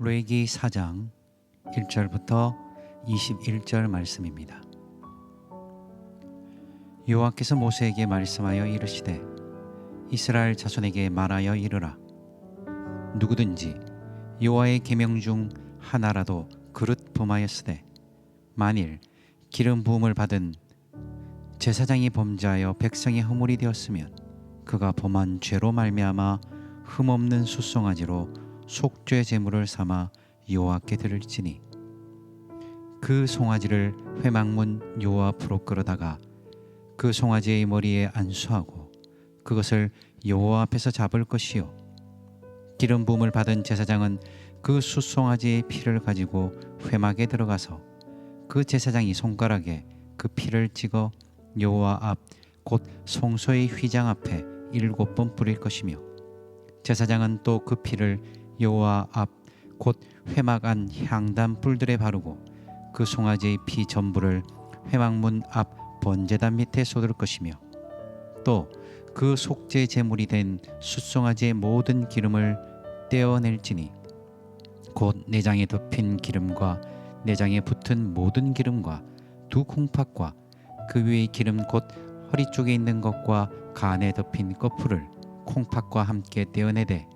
레위기 4장 1절부터 21절 말씀입니다. 여호와께서 모세에게 말씀하여 이르시되 이스라엘 자손에게 말하여 이르라. 누구든지 여호와의 계명 중 하나라도 그릇 범하였으되 만일 기름 부음을 받은 제사장이 범죄하여 백성의 허물이 되었으면 그가 범한 죄로 말미암아 흠없는 숫송아지로 속죄 제물을 삼아 여호와께 드릴지니 그 송아지를 회막문 여호와 앞으로 끌어다가 그 송아지의 머리에 안수하고 그것을 여호와 앞에서 잡을 것이요 기름 부음을 받은 제사장은 그 숫송아지의 피를 가지고 회막에 들어가서 그 제사장이 손가락에 그 피를 찍어 여호와 앞 곧 성소의 휘장 앞에 7번 뿌릴 것이며 제사장은 또 그 피를 여호와 앞 곧 회막 안 향단 뿔들에 바르고 그 송아지의 피 전부를 회막문 앞 번제단 밑에 쏟을 것이며 또 그 속죄 제물이 된 숫송아지의 모든 기름을 떼어낼지니 곧 내장에 덮인 기름과 내장에 붙은 모든 기름과 두 콩팥과 그 위의 기름 곧 허리 쪽에 있는 것과 간에 덮인 거풀을 콩팥과 함께 떼어내되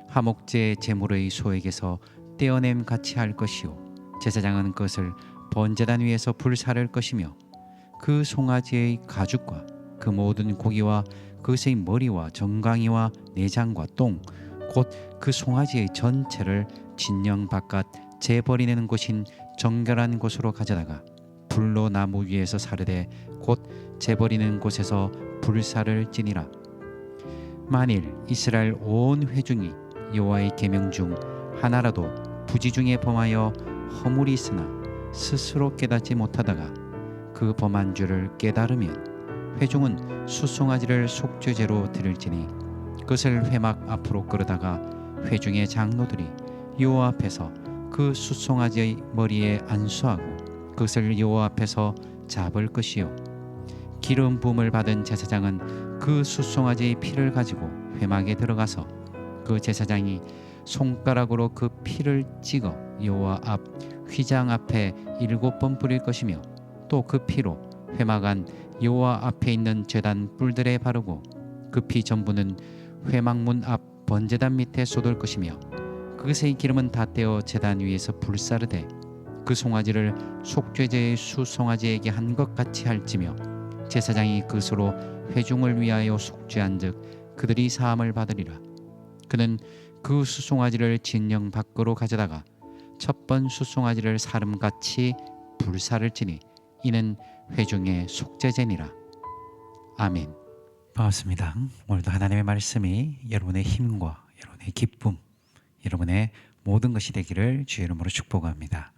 화목제 제물의 소에게서 떼어냄 같이 할 것이요 제사장은 그것을 번제단 위에서 불사를 것이며 그 송아지의 가죽과 그 모든 고기와 그것의 머리와 정강이와 내장과 똥 곧 그 송아지의 전체를 진영 바깥 재버리는 곳인 정결한 곳으로 가져다가 불로 나무 위에서 사르되 곧 재버리는 곳에서 불사를 지니라. 만일 이스라엘 온 회중이 여호와의 계명 중 하나라도 부지 중에 범하여 허물이 있으나 스스로 깨닫지 못하다가 그 범한 죄를 깨달으면 회중은 숫송아지를 속죄제로 드릴지니 그것을 회막 앞으로 끌어다가 회중의 장로들이 여호와 앞에서 그 숫송아지의 머리에 안수하고 그것을 여호와 앞에서 잡을 것이요 기름 부음을 받은 제사장은 그 숫송아지의 피를 가지고 회막에 들어가서 그 제사장이 손가락으로 그 피를 찍어 여호와 앞 휘장 앞에 7번 뿌릴 것이며 또 그 피로 회막 안 여호와 앞에 있는 제단 뿔들에 바르고 그 피 전부는 회막문 앞 번제단 밑에 쏟을 것이며 그것의 기름은 다 떼어 제단 위에서 불사르되 그 송아지를 속죄제의 수송아지에게 한 것 같이 할지며 제사장이 그것으로 회중을 위하여 속죄한즉 그들이 사함을 받으리라. 그는 그 수송아지를 진영 밖으로 가져다가 첫 번 수송아지를 사름같이 불사를 지니 이는 회중의 속죄제니라. 아멘. 반갑습니다. 오늘도 하나님의 말씀이 여러분의 힘과 여러분의 기쁨, 여러분의 모든 것이 되기를 주의 이름으로 축복합니다.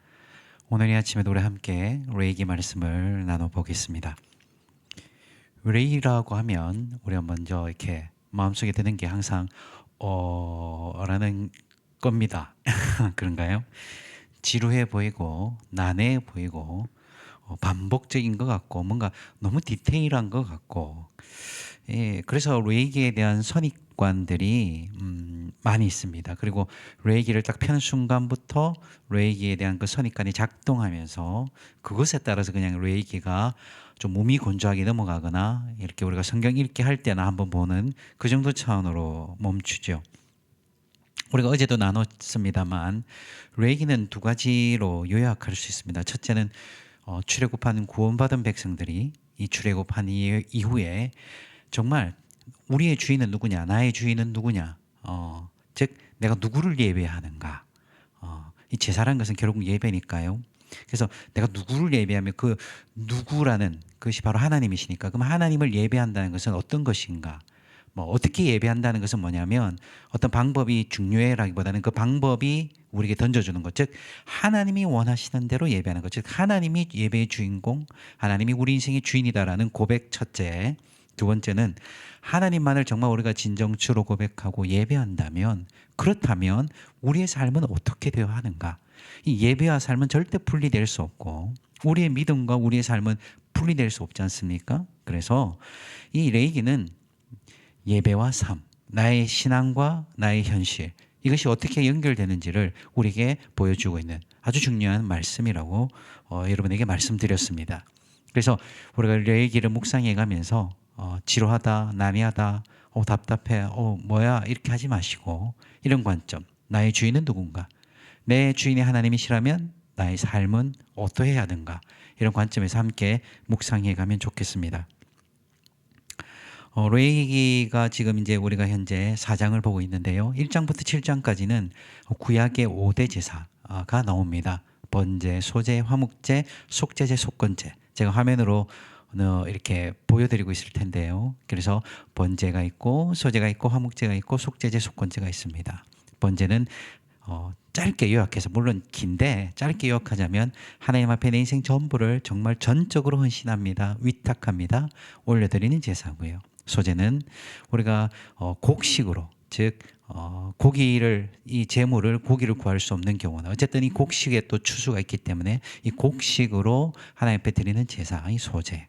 오늘 이 아침에도 우리 함께 레위기 말씀을 나눠보겠습니다. 레위라고 하면 우리가 먼저 이렇게 마음속에 드는 게 항상 라는 겁니다. 그런가요? 지루해 보이고 난해해 보이고 반복적인 것 같고 뭔가 너무 디테일한 것 같고 그래서 레위기에 대한 선입관들이 많이 있습니다. 그리고 레위기를 딱 펴는 순간부터 레위기에 대한 그 선입관이 작동하면서 그것에 따라서 그냥 레위기가 좀 몸이 건조하게 넘어가거나 이렇게 우리가 성경 읽기 할 때나 한번 보는 그 정도 차원으로 멈추죠. 우리가 어제도 나눴습니다만 레위기는 두 가지로 요약할 수 있습니다. 첫째는 출애굽한 구원받은 백성들이 이 출애굽한 이후에 정말 우리의 주인은 누구냐, 나의 주인은 누구냐, 즉 내가 누구를 예배하는가. 이 제사라는 것은 결국 예배니까요. 그래서 내가 누구를 예배하면 그 누구라는 것이 바로 하나님이시니까 그럼 하나님을 예배한다는 것은 어떤 것인가? 어떻게 예배한다는 것은 뭐냐면 어떤 방법이 중요해라기보다는 그 방법이 우리에게 던져주는 것, 즉 하나님이 원하시는 대로 예배하는 것, 즉 하나님이 예배의 주인공, 하나님이 우리 인생의 주인이다라는 고백 첫째. 두 번째는 하나님만을 정말 우리가 진정추로 고백하고 예배한다면 그렇다면 우리의 삶은 어떻게 되어야 하는가? 이 예배와 삶은 절대 분리될 수 없고 우리의 믿음과 우리의 삶은 분리될 수 없지 않습니까? 그래서 이 레위기는 예배와 삶, 나의 신앙과 나의 현실, 이것이 어떻게 연결되는지를 우리에게 보여주고 있는 아주 중요한 말씀이라고 여러분에게 말씀드렸습니다. 그래서 우리가 레위기를 묵상해 가면서 지루하다, 난해하다, 답답해, 뭐야 이렇게 하지 마시고 이런 관점, 나의 주인은 누군가? 내 주인이 하나님이시라면 나의 삶은 어떠해야 하는가? 이런 관점에서 함께 묵상해 가면 좋겠습니다. 레위기가 지금 이제 우리가 현재 4장을 보고 있는데요. 1장부터 7장까지는 구약의 5대 제사가 나옵니다. 번제, 소제, 화목제, 속제제, 속건제. 제가 화면으로 이렇게 보여드리고 있을 텐데요. 그래서 번제가 있고 소제가 있고 화목제가 있고 속제제, 속건제가 있습니다. 번제는 짧게 요약해서, 물론 긴데 짧게 요약하자면 하나님 앞에 내 인생 전부를 정말 전적으로 헌신합니다. 위탁합니다. 올려드리는 제사고요. 소제는 우리가 곡식으로, 즉 고기를, 이 제물을 고기를 구할 수 없는 경우는 어쨌든 이 곡식에 또 추수가 있기 때문에 이 곡식으로 하나님 앞에 드리는 제사, 이 소제.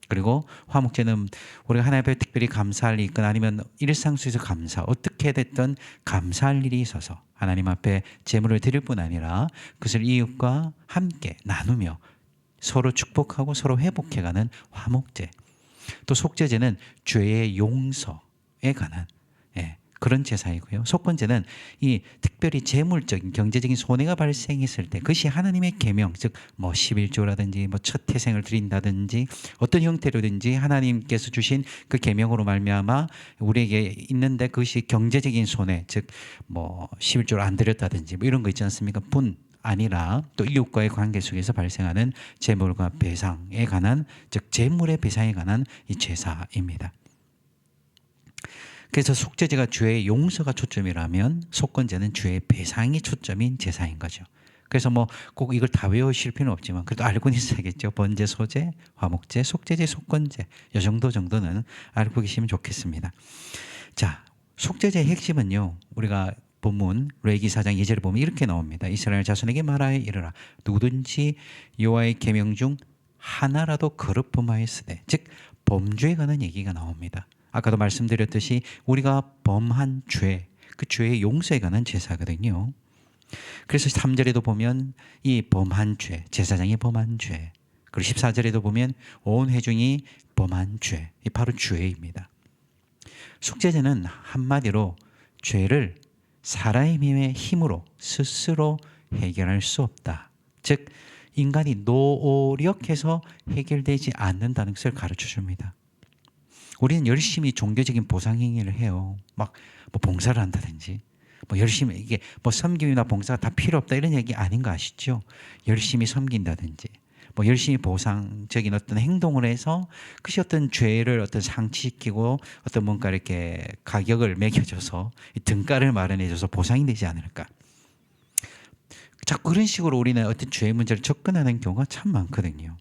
그리고 화목제는 우리가 하나님 앞에 특별히 감사할 일이 있거나 아니면 일상 속에서 감사, 어떻게 됐든 감사할 일이 있어서 하나님 앞에 제물을 드릴 뿐 아니라 그것을 이웃과 함께 나누며 서로 축복하고 서로 회복해가는 화목제. 또 속제제는 죄의 용서에 관한 그런 제사이고요. 속건제는 이 특별히 재물적인 경제적인 손해가 발생했을 때 그것이 하나님의 계명, 즉 뭐 11조라든지 뭐 첫 태생을 드린다든지 어떤 형태로든지 하나님께서 주신 그 계명으로 말미암아 우리에게 있는데 그것이 경제적인 손해, 즉 뭐 11조를 안 드렸다든지 뭐 이런 거 있지 않습니까? 분 아니라 또 이웃과의 관계 속에서 발생하는 재물과 배상에 관한, 즉 재물의 배상에 관한 이 제사입니다. 그래서 속죄제가 죄의 용서가 초점이라면 속건제는 죄의 배상이 초점인 제사인 거죠. 그래서 뭐 꼭 이걸 다 외우실 필요는 없지만 그래도 알고는 있어야겠죠. 번제, 소제, 화목제, 속죄제, 속건제, 이 정도는 알고 계시면 좋겠습니다. 자, 속죄제의 핵심은요, 우리가 본문 레위기 4장 2절에 보면 이렇게 나옵니다. 이스라엘 자손에게 말하여 이르라. 누구든지 여호와의 계명 중 하나라도 거듭 범하였으되, 즉 범죄에 관한 얘기가 나옵니다. 아까도 말씀드렸듯이 우리가 범한 죄, 그 죄의 용서에 관한 제사거든요. 그래서 3절에도 보면 이 범한 죄, 제사장이 범한 죄, 그리고 14절에도 보면 온 회중이 범한 죄, 이 바로 죄입니다. 속죄제는 한마디로 죄를 사람의 힘으로 스스로 해결할 수 없다. 즉 인간이 노력해서 해결되지 않는다는 것을 가르쳐 줍니다. 우리는 열심히 종교적인 보상행위를 해요. 막 뭐 봉사를 한다든지, 뭐 열심히, 이게 뭐 섬김이나 봉사가 다 필요 없다 이런 얘기 아닌 거 아시죠? 열심히 섬긴다든지, 뭐 열심히 보상적인 어떤 행동을 해서 그것이 어떤 죄를 어떤 상치시키고 어떤 뭔가 이렇게 가격을 매겨줘서 등가를 마련해줘서 보상이 되지 않을까. 자꾸 그런 식으로 우리는 어떤 죄의 문제를 접근하는 경우가 참 많거든요.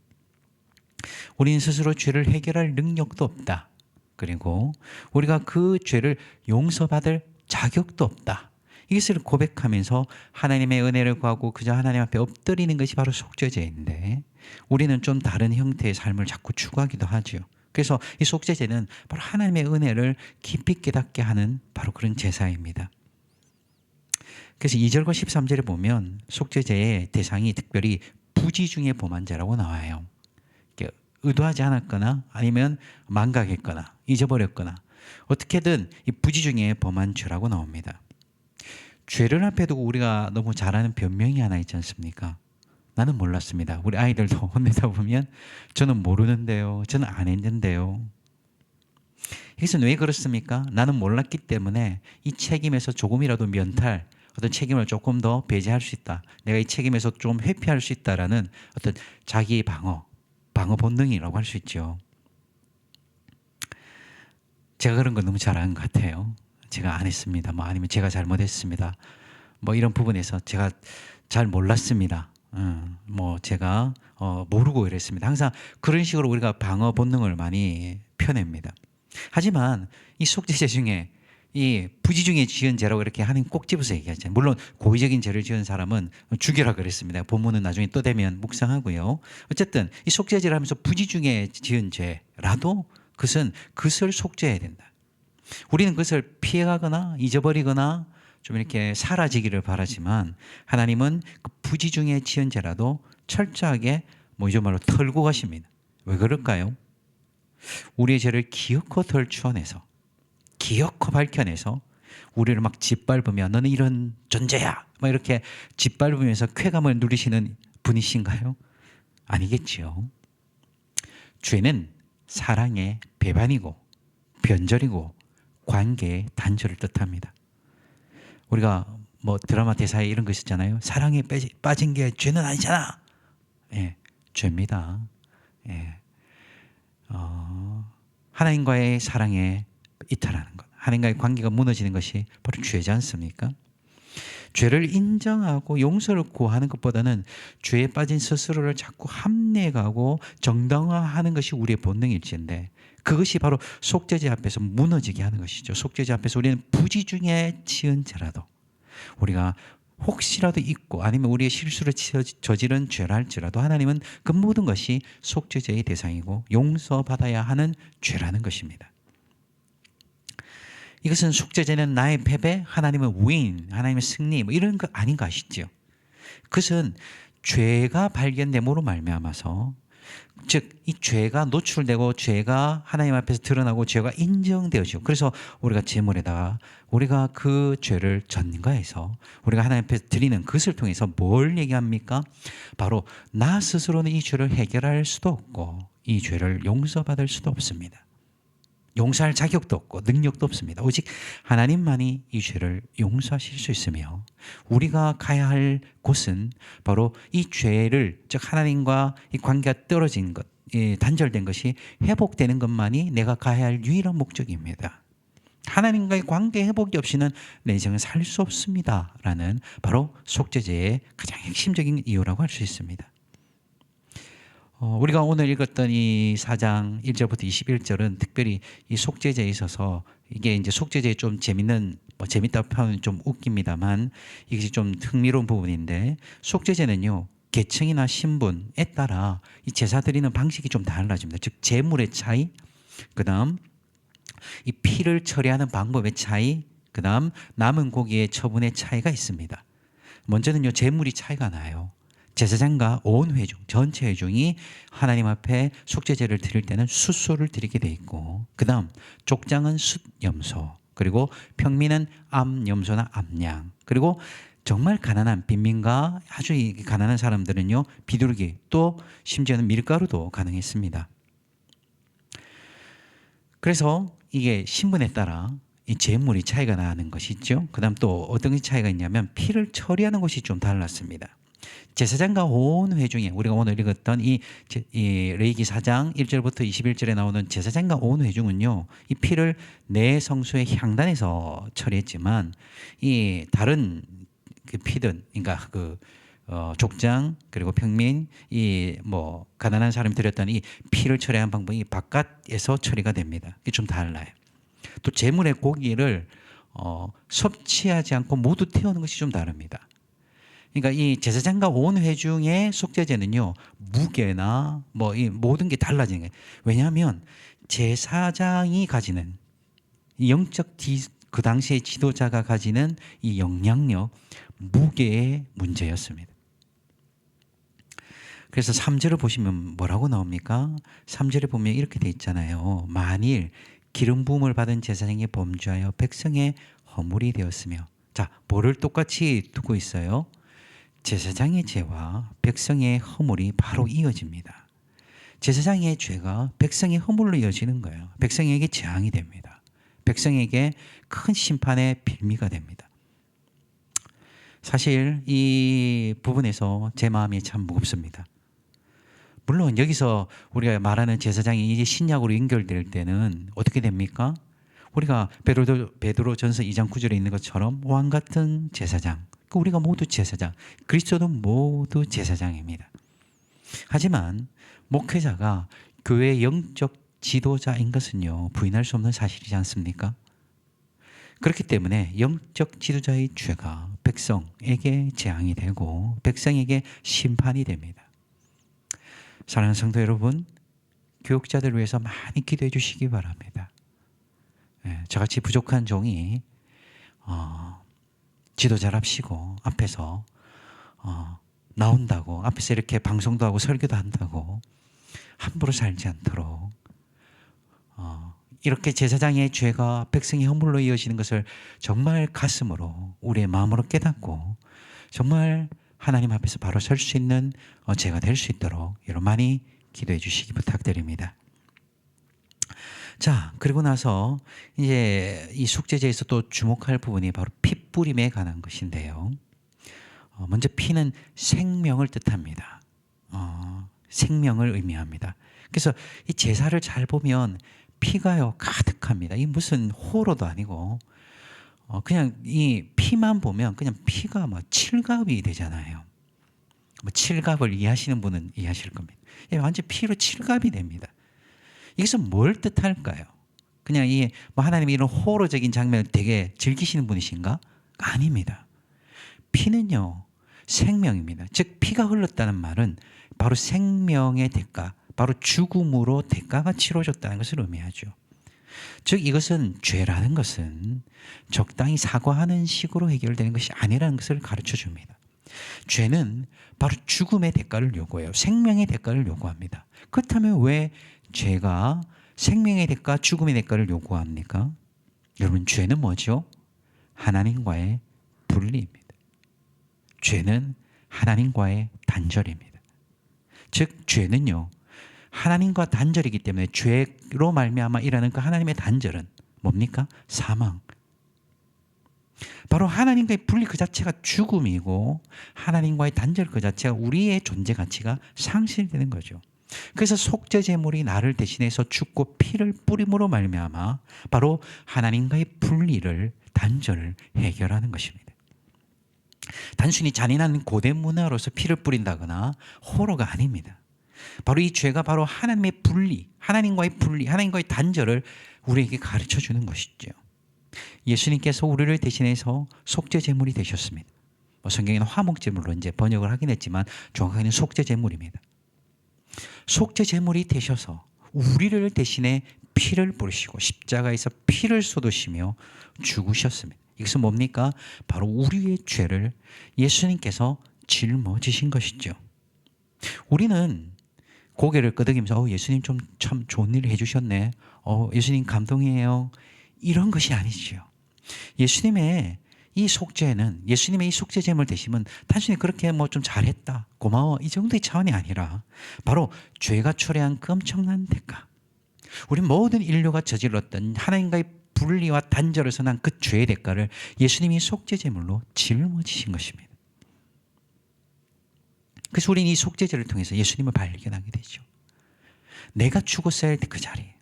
우리는 스스로 죄를 해결할 능력도 없다. 그리고 우리가 그 죄를 용서받을 자격도 없다. 이것을 고백하면서 하나님의 은혜를 구하고 그저 하나님 앞에 엎드리는 것이 바로 속죄제인데, 우리는 좀 다른 형태의 삶을 자꾸 추구하기도 하죠. 그래서 이 속죄제는 바로 하나님의 은혜를 깊이 깨닫게 하는 바로 그런 제사입니다. 그래서 2절과 13절에 보면 속죄제의 대상이 특별히 부지 중에 범한 자라고 나와요. 의도하지 않았거나 아니면 망각했거나 잊어버렸거나 어떻게든 이 부지 중에 범한 죄라고 나옵니다. 죄를 앞에 두고 우리가 너무 잘하는 변명이 하나 있지 않습니까? 나는 몰랐습니다. 우리 아이들도 혼내다 보면 저는 모르는데요, 저는 안 했는데요. 이것은 왜 그렇습니까? 나는 몰랐기 때문에 이 책임에서 조금이라도 면탈, 어떤 책임을 조금 더 배제할 수 있다, 내가 이 책임에서 좀 회피할 수 있다라는 어떤 자기 방어 본능이라고 할 수 있죠. 제가 그런 거 너무 잘하는 것 같아요. 제가 안 했습니다. 뭐 아니면 제가 잘못했습니다. 뭐 이런 부분에서 제가 잘 몰랐습니다. 뭐 제가 모르고 이랬습니다. 항상 그런 식으로 우리가 방어 본능을 많이 펴냅니다. 하지만 이 속죄제 중에 이 부지 중에 지은 죄라고 이렇게 하나님 꼭 집어서 얘기하잖아요. 물론 고의적인 죄를 지은 사람은 죽여라 그랬습니다. 본문은 나중에 또 되면 묵상하고요. 어쨌든 이 속죄제를 하면서 부지 중에 지은 죄라도 그것을 속죄해야 된다. 우리는 그것을 피해가거나 잊어버리거나 좀 이렇게 사라지기를 바라지만 하나님은 그 부지 중에 지은 죄라도 철저하게 요즘 말로 털고 가십니다. 왜 그럴까요? 우리의 죄를 기어코 덜추어내서 기어코 밝혀내서 우리를 막 짓밟으며 너는 이런 존재야 막 이렇게 짓밟으면서 쾌감을 누리시는 분이신가요? 아니겠지요. 죄는 사랑의 배반이고 변절이고 관계의 단절을 뜻합니다. 우리가 드라마 대사에 이런 거 있었잖아요. 사랑에 빠진 게 죄는 아니잖아. 예, 죄입니다. 예. 하나님과의 사랑에 이탈하는 것, 하나님과의 관계가 무너지는 것이 바로 죄지 않습니까? 죄를 인정하고 용서를 구하는 것보다는 죄에 빠진 스스로를 자꾸 합리화하고 정당화하는 것이 우리의 본능일지인데 그것이 바로 속죄제 앞에서 무너지게 하는 것이죠. 속죄제 앞에서 우리는 부지 중에 지은 죄라도 우리가 혹시라도 있고 아니면 우리의 실수를 저지른 죄라 할지라도 하나님은 그 모든 것이 속죄제의 대상이고 용서받아야 하는 죄라는 것입니다. 이것은 속죄제는 나의 패배, 하나님의 win, 하나님의 승리 이런 거 아닌 거 아시죠? 그것은 죄가 발견됨으로 말미암아서 즉 이 죄가 노출되고 죄가 하나님 앞에서 드러나고 죄가 인정되어지고 그래서 우리가 제물에다가 우리가 그 죄를 전가해서 우리가 하나님 앞에 드리는 그것을 통해서 뭘 얘기합니까? 바로 나 스스로는 이 죄를 해결할 수도 없고 이 죄를 용서받을 수도 없습니다. 용서할 자격도 없고 능력도 없습니다. 오직 하나님만이 이 죄를 용서하실 수 있으며 우리가 가야 할 곳은 바로 이 죄를 즉 하나님과 이 관계가 떨어진 것, 단절된 것이 회복되는 것만이 내가 가야 할 유일한 목적입니다. 하나님과의 관계 회복이 없이는 내 인생은 살 수 없습니다. 라는 바로 속죄제의 가장 핵심적인 이유라고 할 수 있습니다. 우리가 오늘 읽었던 이 4장 1절부터 21절은 특별히 이 속죄제에 있어서 이게 이제 속죄제에 좀 재밌는 재밌다고 표현은 좀 웃깁니다만 이것이 좀 흥미로운 부분인데 속죄제는요 계층이나 신분에 따라 이 제사 드리는 방식이 좀 달라집니다. 즉 제물의 차이, 그다음 이 피를 처리하는 방법의 차이, 그다음 남은 고기의 처분의 차이가 있습니다. 먼저는요 제물이 차이가 나요. 제사장과 온 회중, 전체 회중이 하나님 앞에 속죄제를 드릴 때는 숫소를 드리게 돼 있고 그 다음 족장은 숫염소 그리고 평민은 암염소나 암양 그리고 정말 가난한 빈민가 아주 가난한 사람들은요 비둘기 또 심지어는 밀가루도 가능했습니다. 그래서 이게 신분에 따라 이 제물이 차이가 나는 것이 있죠. 그 다음 또 어떤 차이가 있냐면 피를 처리하는 것이 좀 달랐습니다. 제사장과 온 회중에 우리가 오늘 읽었던 이 레위기 4장 1절부터 21절에 나오는 제사장과 온 회중은요 이 피를 내 성소의 향단에서 처리했지만 이 다른 그 피든 그러니까 족장 그리고 평민 이 가난한 사람이 드렸던 이 피를 처리하는 방법이 바깥에서 처리가 됩니다. 이게 좀 달라요. 또 제물의 고기를 섭취하지 않고 모두 태우는 것이 좀 다릅니다. 그러니까 이 제사장과 온 회중의 속죄제는요 무게나 이 모든 게 달라지는 거예요. 왜냐하면 제사장이 가지는 영적 그 당시의 지도자가 가지는 이 영향력, 무게의 문제였습니다. 그래서 3절을 보시면 뭐라고 나옵니까? 3절에 보면 이렇게 돼 있잖아요. 만일 기름 부음을 받은 제사장이 범죄하여 백성의 허물이 되었으며 자, 뭐를 똑같이 두고 있어요? 제사장의 죄와 백성의 허물이 바로 이어집니다. 제사장의 죄가 백성의 허물로 이어지는 거예요. 백성에게 재앙이 됩니다. 백성에게 큰 심판의 빌미가 됩니다. 사실 이 부분에서 제 마음이 참 무겁습니다. 물론 여기서 우리가 말하는 제사장이 이제 신약으로 연결될 때는 어떻게 됩니까? 우리가 베드로 전서 2장 9절에 있는 것처럼 왕 같은 제사장, 우리가 모두 제사장, 그리스도도 모두 제사장입니다. 하지만 목회자가 교회의 영적 지도자인 것은요 부인할 수 없는 사실이지 않습니까? 그렇기 때문에 영적 지도자의 죄가 백성에게 재앙이 되고 백성에게 심판이 됩니다. 사랑하는 성도 여러분, 교육자들을 위해서 많이 기도해 주시기 바랍니다. 저같이 부족한 종이 지도자랍시고 앞에서 나온다고, 앞에서 이렇게 방송도 하고 설교도 한다고 함부로 살지 않도록 이렇게 제사장의 죄가 백성의 허물로 이어지는 것을 정말 가슴으로, 우리의 마음으로 깨닫고 정말 하나님 앞에서 바로 설 수 있는 제가 될 수 있도록 여러분 많이 기도해 주시기 부탁드립니다. 자, 그리고 나서 이제 이 속죄제에서 또 주목할 부분이 바로 피 뿌림에 관한 것인데요. 먼저 피는 생명을 뜻합니다. 생명을 의미합니다. 그래서 이 제사를 잘 보면 피가요 가득합니다. 이 무슨 호로도 아니고 그냥 이 피만 보면 그냥 피가 막 칠갑이 되잖아요. 뭐 칠갑을 이해하시는 분은 이해하실 겁니다. 완전 피로 칠갑이 됩니다. 이것은 뭘 뜻할까요? 그냥 이 뭐 하나님이 이런 호로적인 장면을 되게 즐기시는 분이신가? 아닙니다. 피는요 생명입니다. 즉 피가 흘렀다는 말은 바로 생명의 대가, 바로 죽음으로 대가가 치러졌다는 것을 의미하죠. 즉 이것은 죄라는 것은 적당히 사과하는 식으로 해결되는 것이 아니라는 것을 가르쳐 줍니다. 죄는 바로 죽음의 대가를 요구해요. 생명의 대가를 요구합니다. 그렇다면 왜 죄가 생명의 대가, 죽음의 대가를 요구합니까? 여러분, 죄는 뭐죠? 하나님과의 분리입니다. 죄는 하나님과의 단절입니다. 즉 죄는요 하나님과 단절이기 때문에 죄로 말미암아 일어나는 그 하나님의 단절은 뭡니까? 사망. 바로 하나님과의 분리 그 자체가 죽음이고 하나님과의 단절 그 자체가 우리의 존재 가치가 상실되는 거죠. 그래서 속죄 제물이 나를 대신해서 죽고 피를 뿌림으로 말미암아 바로 하나님과의 분리를, 단절을 해결하는 것입니다. 단순히 잔인한 고대 문화로서 피를 뿌린다거나 호러가 아닙니다. 바로 이 죄가 바로 하나님의 분리, 하나님과의 분리, 하나님과의 단절을 우리에게 가르쳐 주는 것이죠. 예수님께서 우리를 대신해서 속죄 제물이 되셨습니다. 성경에는 화목 제물로 이제 번역을 하긴 했지만 정확하게는 속죄 제물입니다. 속죄 제물이 되셔서 우리를 대신해 피를 뿌리시고 십자가에서 피를 쏟으시며 죽으셨습니다. 이것은 뭡니까? 바로 우리의 죄를 예수님께서 짊어지신 것이죠. 우리는 고개를 끄덕이면서 예수님 좀 참 좋은 일을 해주셨네. 예수님 감동이에요. 이런 것이 아니죠. 예수님의 이 속죄는, 예수님의 이 속죄 제물 되심은 단순히 그렇게 뭐 좀 잘했다, 고마워 이 정도의 차원이 아니라 바로 죄가 초래한 그 엄청난 대가, 우리 모든 인류가 저질렀던 하나님과의 분리와 단절에서 난 그 죄의 대가를 예수님이 속죄 제물로 짊어지신 것입니다. 그래서 우리는 이 속죄제를 통해서 예수님을 발견하게 되죠. 내가 죽었어야 할 때 그 자리에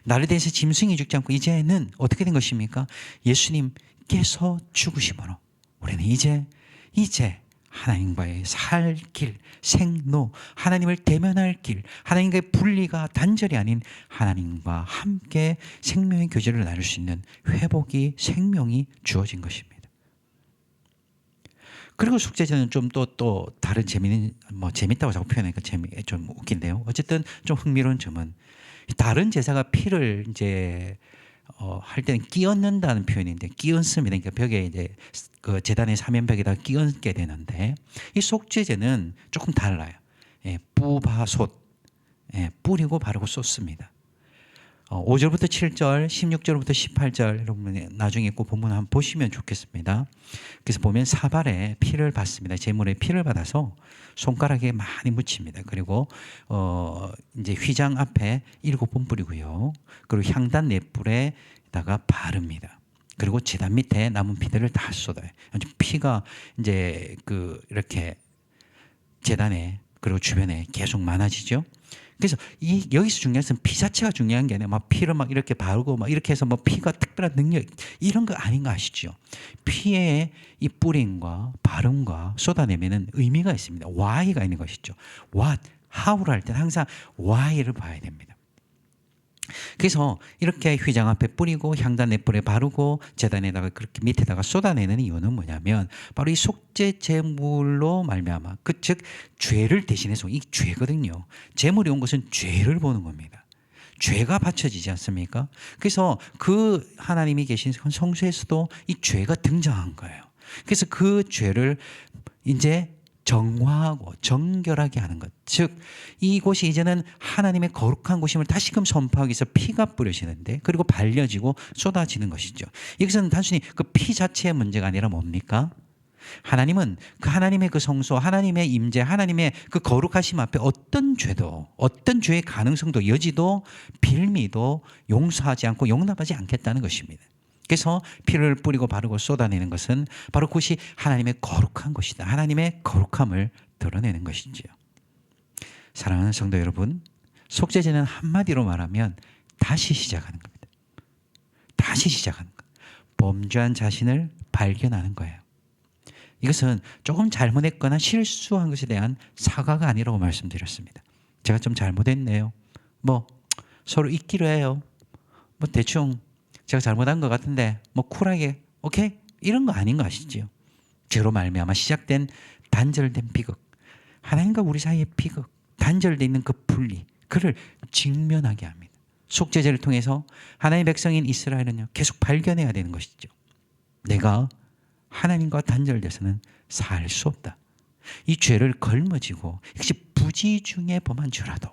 나를 대해서 짐승이 죽지 않고 이제는 어떻게 된 것입니까? 예수님께서 죽으심으로 우리는 이제 하나님과의 살 길, 생로, 하나님을 대면할 길, 하나님과의 분리가 단절이 아닌 하나님과 함께 생명의 교제를 나눌 수 있는 회복이, 생명이 주어진 것입니다. 그리고 속죄제는 좀 또 다른 재미는, 재밌다고 자꾸 표현하니까 좀 웃긴데요. 어쨌든 좀 흥미로운 점은 다른 제사가 피를 이제 할 때는 끼얹는다는 표현인데, 끼얹습니다. 그러니까 벽에 이제 그 제단의 사면벽에다 끼얹게 되는데, 이 속죄제는 조금 달라요. 뿌바솥, 뿌리고 바르고 쏟습니다. 5절부터 7절, 16절부터 18절 여러분 나중에 꼭 본문 한번 보시면 좋겠습니다. 그래서 보면 사발에 피를 받습니다. 제물에 피를 받아서 손가락에 많이 묻힙니다. 그리고 이제 휘장 앞에 7번 뿌리고요. 그리고 향단 4뿔에다가 바릅니다. 그리고 제단 밑에 남은 피들을 다 쏟아요. 피가 이제 이렇게 제단에 그리고 주변에 계속 많아지죠. 그래서 여기서 중요한 것은 피 자체가 중요한 게 아니라 막 피를 막 이렇게 바르고 막 이렇게 해서 뭐 피가 특별한 능력 이런 거 아닌 거 아시죠? 피에 이 뿌림과 바름과 쏟아내면은 의미가 있습니다. why가 있는 것이죠. what, how를 할 때는 항상 why를 봐야 됩니다. 그래서 이렇게 휘장 앞에 뿌리고 향단 4뿔에 바르고 제단에다가 그렇게 밑에다가 쏟아내는 이유는 뭐냐면 바로 이 속죄 제물로 말미암아 즉 죄를 대신해서, 이 죄거든요. 제물이 온 것은 죄를 보는 겁니다. 죄가 바쳐지지 않습니까? 그래서 그 하나님이 계신 성소에서도 이 죄가 등장한 거예요. 그래서 그 죄를 이제 정화하고 정결하게 하는 것. 즉 이곳이 이제는 하나님의 거룩한 곳임을 다시금 선포하기 위해서 피가 뿌려지는데, 그리고 발려지고 쏟아지는 것이죠. 이것은 단순히 그 피 자체의 문제가 아니라 뭡니까? 하나님은 그 하나님의 그 성소, 하나님의 임재, 하나님의 그 거룩하심 앞에 어떤 죄도, 어떤 죄의 가능성도, 여지도, 빌미도 용서하지 않고 용납하지 않겠다는 것입니다. 그래서 피를 뿌리고 바르고 쏟아내는 것은 바로 그것이 하나님의 거룩한 것이다. 하나님의 거룩함을 드러내는 것이지요. 사랑하는 성도 여러분, 속죄제는 한마디로 말하면 다시 시작하는 겁니다. 다시 시작하는 것. 범죄한 자신을 발견하는 거예요. 이것은 조금 잘못했거나 실수한 것에 대한 사과가 아니라고 말씀드렸습니다. 제가 좀 잘못했네요. 서로 잊기로 해요. 대충 제가 잘못한 것 같은데 쿨하게 오케이? 이런 거 아닌 거 아시죠? 죄로 말미암아 시작된 단절된 비극, 하나님과 우리 사이의 비극, 단절되어 있는 그 분리, 그를 직면하게 합니다. 속죄제를 통해서 하나님의 백성인 이스라엘은요, 계속 발견해야 되는 것이죠. 내가 하나님과 단절돼서는 살 수 없다. 이 죄를 걸머지고, 역시 부지 중에 범한 죄라도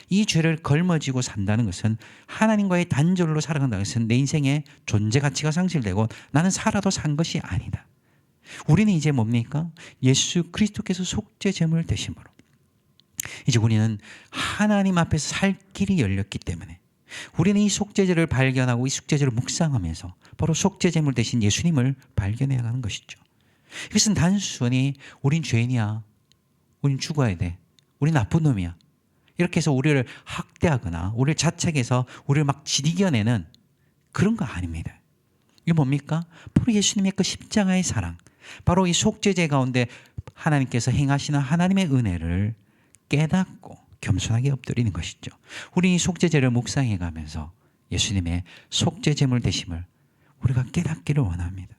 이 죄를 걸머지고 산다는 것은, 하나님과의 단절로 살아간다는 것은 내 인생의 존재 가치가 상실되고 나는 살아도 산 것이 아니다. 우리는 이제 뭡니까? 예수 그리스도께서 속죄 제물 되심으로 이제 우리는 하나님 앞에서 살 길이 열렸기 때문에, 우리는 이 속죄제를 발견하고 이 속죄제를 묵상하면서 바로 속죄 제물 되신 예수님을 발견해 가는 것이죠. 이것은 단순히 우린 죄인이야, 우린 죽어야 돼, 우린 나쁜 놈이야, 이렇게 해서 우리를 학대하거나 우리를 자책해서 우리를 막 지디겨내는 그런 거 아닙니다. 이게 뭡니까? 바로 예수님의 그 십자가의 사랑, 바로 이 속죄제 가운데 하나님께서 행하시는 하나님의 은혜를 깨닫고 겸손하게 엎드리는 것이죠. 우리 이 속죄제를 묵상해 가면서 예수님의 속죄제물 되심을 우리가 깨닫기를 원합니다.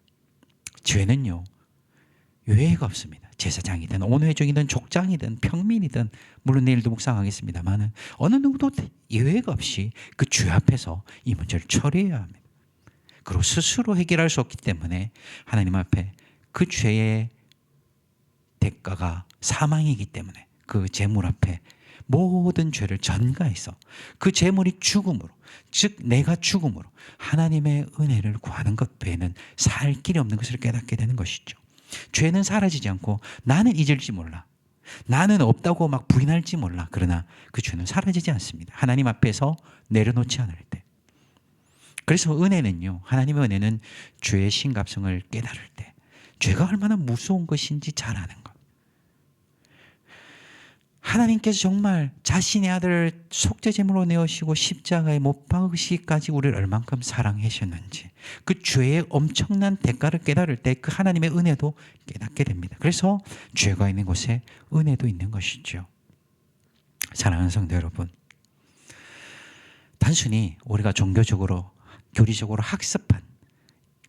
죄는요, 유예가 없습니다. 제사장이든 온회중이든 족장이든 평민이든, 물론 내일도 묵상하겠습니다만 어느 누구도 예외가 없이 그 죄 앞에서 이 문제를 처리해야 합니다. 그리고 스스로 해결할 수 없기 때문에 하나님 앞에 그 죄의 대가가 사망이기 때문에 그 제물 앞에 모든 죄를 전가해서 그 제물이 죽음으로, 즉 내가 죽음으로 하나님의 은혜를 구하는 것 외에는 살 길이 없는 것을 깨닫게 되는 것이죠. 죄는 사라지지 않고 나는 잊을지 몰라, 나는 없다고 막 부인할지 몰라, 그러나 그 죄는 사라지지 않습니다. 하나님 앞에서 내려놓지 않을 때. 그래서 은혜는요, 하나님의 은혜는 죄의 심각성을 깨달을 때, 죄가 얼마나 무서운 것인지 잘 아는 것. 하나님께서 정말 자신의 아들을 속죄제물로 내어시고 십자가에 못 박으시기까지 우리를 얼만큼 사랑하셨는지, 그 죄의 엄청난 대가를 깨달을 때 그 하나님의 은혜도 깨닫게 됩니다. 그래서 죄가 있는 곳에 은혜도 있는 것이죠. 사랑하는 성도 여러분, 단순히 우리가 종교적으로 교리적으로 학습한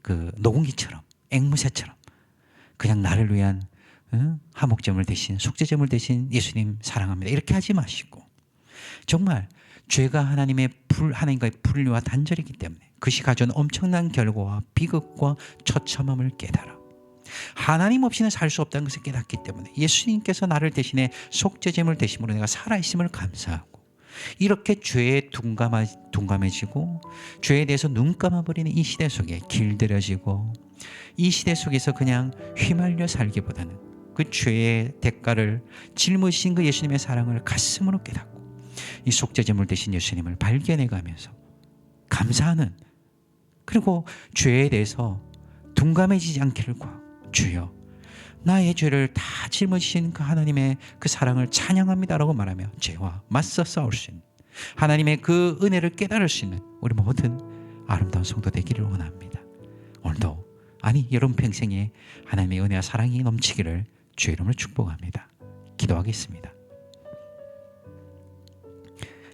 그 녹음기처럼, 앵무새처럼 그냥 나를 위한 화목제물 대신, 속죄제물 대신 예수님 사랑합니다, 이렇게 하지 마시고, 정말 죄가 하나님과의 분리와 단절이기 때문에 그것이 가져온 엄청난 결과와 비극과 처참함을 깨달아 하나님 없이는 살 수 없다는 것을 깨닫기 때문에 예수님께서 나를 대신해 속죄제물 되심으로 내가 살아있음을 감사하고, 이렇게 죄에 둔감해지고 죄에 대해서 눈 감아버리는 이 시대 속에 길들여지고, 이 시대 속에서 그냥 휘말려 살기보다는 그 죄의 대가를 짊으신 그 예수님의 사랑을 가슴으로 깨닫고 이 속죄제물 되신 예수님을 발견해가면서 감사하는, 그리고 죄에 대해서 둔감해지지 않기를 구하고, 주여 나의 죄를 다 짊으신 그 하나님의 그 사랑을 찬양합니다라고 말하며 죄와 맞서 싸울 수 있는, 하나님의 그 은혜를 깨달을 수 있는 우리 모든 아름다운 성도 되기를 원합니다. 오늘도, 아니 여러분 평생에 하나님의 은혜와 사랑이 넘치기를 주의 이름으로 축복합니다. 기도하겠습니다.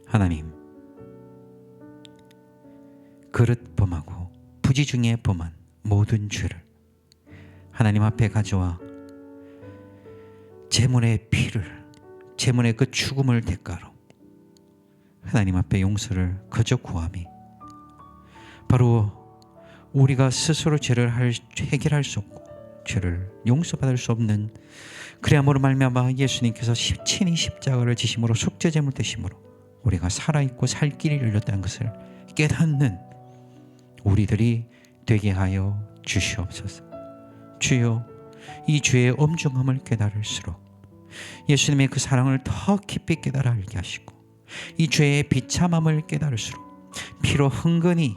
하나님, 그릇 범하고 부지 중에 범한 모든 죄를 하나님 앞에 가져와 제물의 피를, 제물의 그 죽음을 대가로 하나님 앞에 용서를 거저 구함이, 바로 우리가 스스로 죄를 해결할 수 없고 죄를 용서받을 수 없는, 그래야므로 말미암아 예수님께서 친히 십자가를 지심으로 속죄제물 되심으로 우리가 살아있고 살 길이 열렸다는 것을 깨닫는 우리들이 되게 하여 주시옵소서. 주여, 이 죄의 엄중함을 깨달을수록 예수님의 그 사랑을 더 깊이 깨달아 알게 하시고, 이 죄의 비참함을 깨달을수록 피로 흥건히,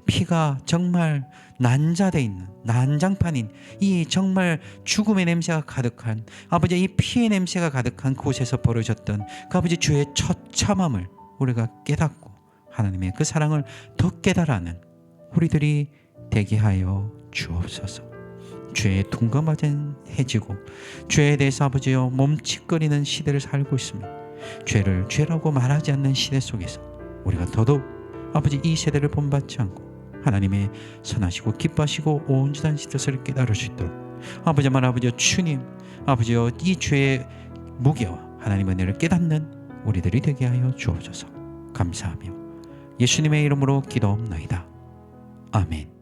피가 정말 난자되어 있는 난장판인 이 정말 죽음의 냄새가 가득한, 아버지 이 피의 냄새가 가득한 곳에서 벌어졌던 그 아버지 죄의 처참함을 우리가 깨닫고 하나님의 그 사랑을 더 깨달아는 우리들이 되게 하여 주옵소서. 죄에 둔감해지고 죄에 대해서 아버지여 몸칫거리는 시대를 살고 있으며, 죄를 죄라고 말하지 않는 시대 속에서 우리가 더더욱 아버지 이 세대를 본받지 않고 하나님의 선하시고 기뻐하시고 온전한 뜻을 깨달을 수 있도록 아버지만 아버지여 주님, 아버지여 이 죄의 무게와 하나님의 은혜를 깨닫는 우리들이 되게 하여 주옵소서. 감사하며 예수님의 이름으로 기도옵나이다. 아멘.